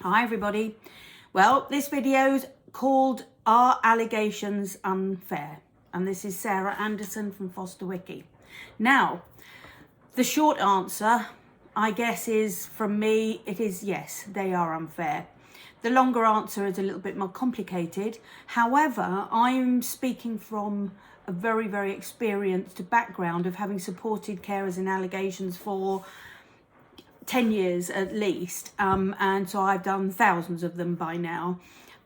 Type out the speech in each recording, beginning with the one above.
Hi everybody. Well, this video's called Are Allegations Unfair? And this is Sarah Anderson from Foster Wiki. Now, the short answer, I guess, is from me, it is yes, they are unfair. The longer answer is a little bit more complicated. However, I'm speaking from a very, very experienced background of having supported carers in allegations for 10 years at least, and so I've done thousands of them by now.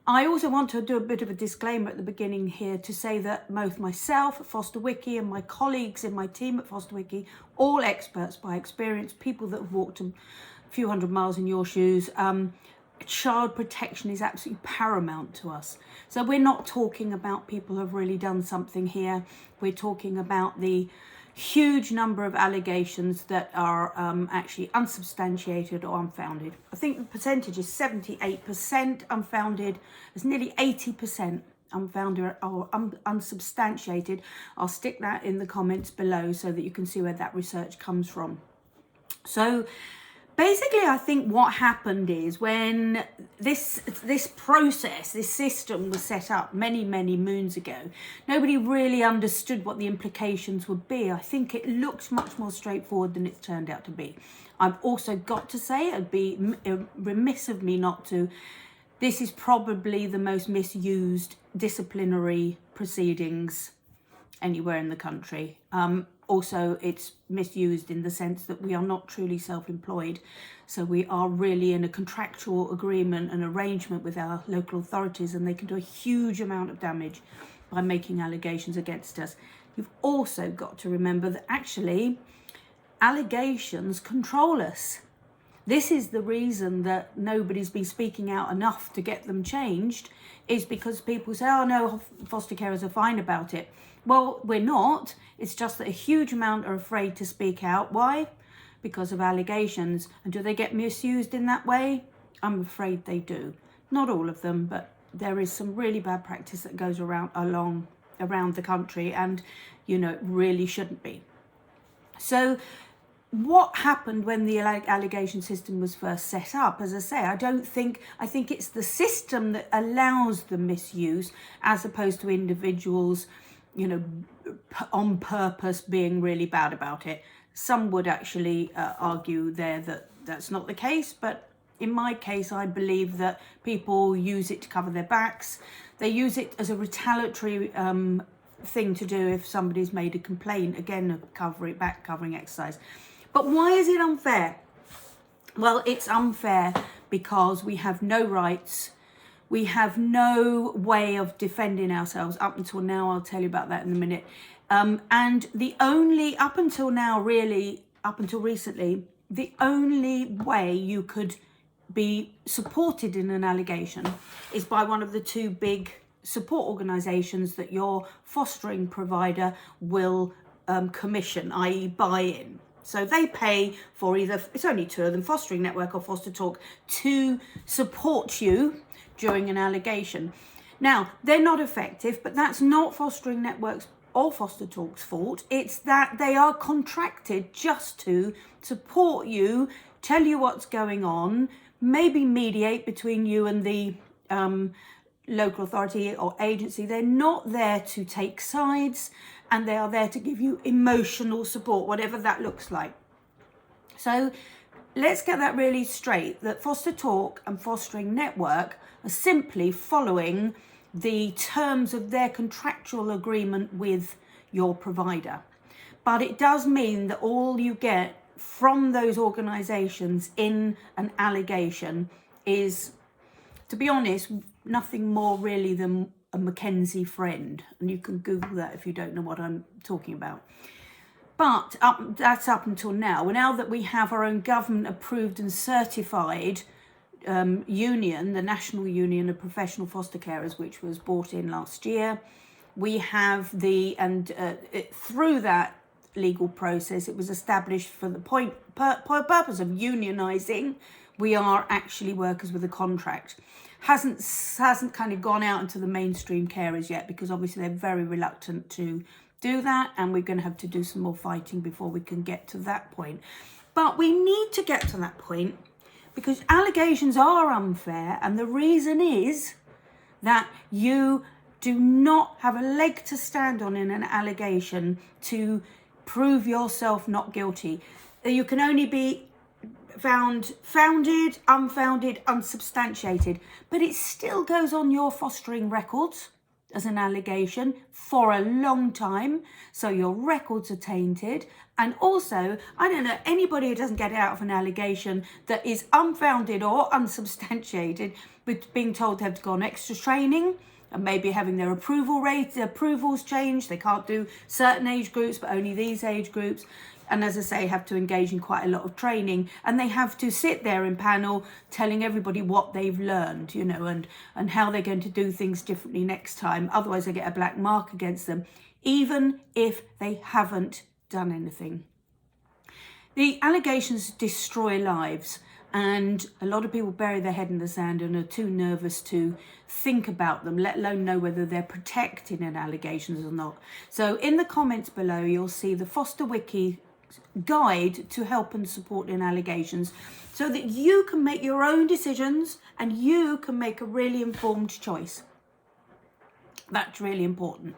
I also want to do a bit of a disclaimer at the beginning here to say that both myself at Foster Wiki and my colleagues in my team at Foster Wiki, all experts by experience, people that have walked a few hundred miles in your shoes, child protection is absolutely paramount to us. So we're not talking about people who have really done something here. We're talking about the huge number of allegations that are actually unsubstantiated or unfounded. I think the percentage is 78% unfounded. There's nearly 80% unfounded or unsubstantiated. I'll stick that in the comments below so that you can see where that research comes from. So basically, I think what happened is when this process, this system was set up many, many moons ago, nobody really understood what the implications would be. I think it looks much more straightforward than it's turned out to be. I've also got to say, it'd be remiss of me not to, this is probably the most misused disciplinary proceedings anywhere in the country. Also, it's misused in the sense that we are not truly self-employed. So we are really in a contractual agreement and arrangement with our local authorities, and they can do a huge amount of damage by making allegations against us. You've also got to remember that actually allegations control us. This is the reason that nobody's been speaking out enough to get them changed, is because people say, oh no, foster carers are fine about it. Well, we're not. It's just that a huge amount are afraid to speak out. Why? Because of allegations. And do they get misused in that way? I'm afraid they do. Not all of them, but there is some really bad practice that goes around the country, and you know, it really shouldn't be. So what happened when the allegation system was first set up? As I say, I think it's the system that allows the misuse, as opposed to individuals, you know, on purpose being really bad about it. Some would actually argue there that that's not the case, but in my case, I believe that people use it to cover their backs. They use it as a retaliatory thing to do if somebody's made a complaint, again, a back covering exercise. But why is it unfair? Well, it's unfair because we have no rights. We have no way of defending ourselves up until now. I'll tell you about that in a minute. And the only, up until now, really, up until recently, the only way you could be supported in an allegation is by one of the two big support organisations that your fostering provider will commission, i.e. buy in. So they pay for either, it's only two of them, Fostering Network or Foster Talk, to support you during an allegation. Now, they're not effective, but that's not Fostering Network's or Foster Talk's fault. It's that they are contracted just to support you, tell you what's going on, maybe mediate between you and the local authority or agency. They're not there to take sides, and they are there to give you emotional support, whatever that looks like. So let's get that really straight, that Foster Talk and Fostering Network are simply following the terms of their contractual agreement with your provider. But it does mean that all you get from those organisations in an allegation is, to be honest, nothing more really than a Mackenzie friend. And you can Google that if you don't know what I'm talking about. But that's up until now. Well, now that we have our own government approved and certified union, the National Union of Professional Foster Carers, which was brought in last year, we have through that legal process, it was established for the purpose of unionising. We are actually workers with a contract. Hasn't kind of gone out into the mainstream carers yet, because obviously they're very reluctant to do that, and we're going to have to do some more fighting before we can get to that point. But we need to get to that point because allegations are unfair, and the reason is that you do not have a leg to stand on in an allegation to prove yourself not guilty. You can only be found founded, unfounded, unsubstantiated, but it still goes on your fostering records as an allegation for a long time, so your records are tainted. And also, I don't know anybody who doesn't get out of an allegation that is unfounded or unsubstantiated, but being told they have to go on extra training and maybe having their approvals changed. They can't do certain age groups, but only these age groups. And as I say, have to engage in quite a lot of training, and they have to sit there in panel telling everybody what they've learned, you know, and how they're going to do things differently next time. Otherwise they get a black mark against them, even if they haven't done anything. The allegations destroy lives, and a lot of people bury their head in the sand and are too nervous to think about them, let alone know whether they're protected in allegations or not. So in the comments below, you'll see the Foster Wiki guide to help and support in allegations, so that you can make your own decisions and you can make a really informed choice. That's really important.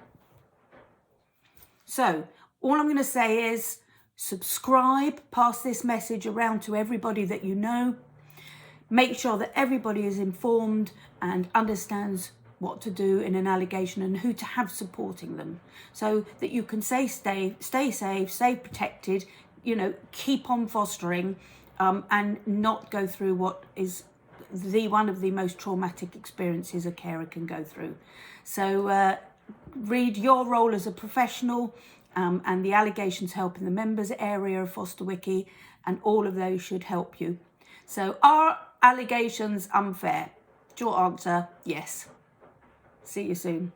So all I'm going to say is subscribe, pass this message around to everybody that you know. Make sure that everybody is informed and understands what to do in an allegation and who to have supporting them, so that you can stay safe, stay protected, you know, keep on fostering, and not go through what is one of the most traumatic experiences a carer can go through. So read your role as a professional, and the allegations help in the members area of Foster Wiki, and all of those should help you. So are allegations unfair? Short answer, yes. See you soon.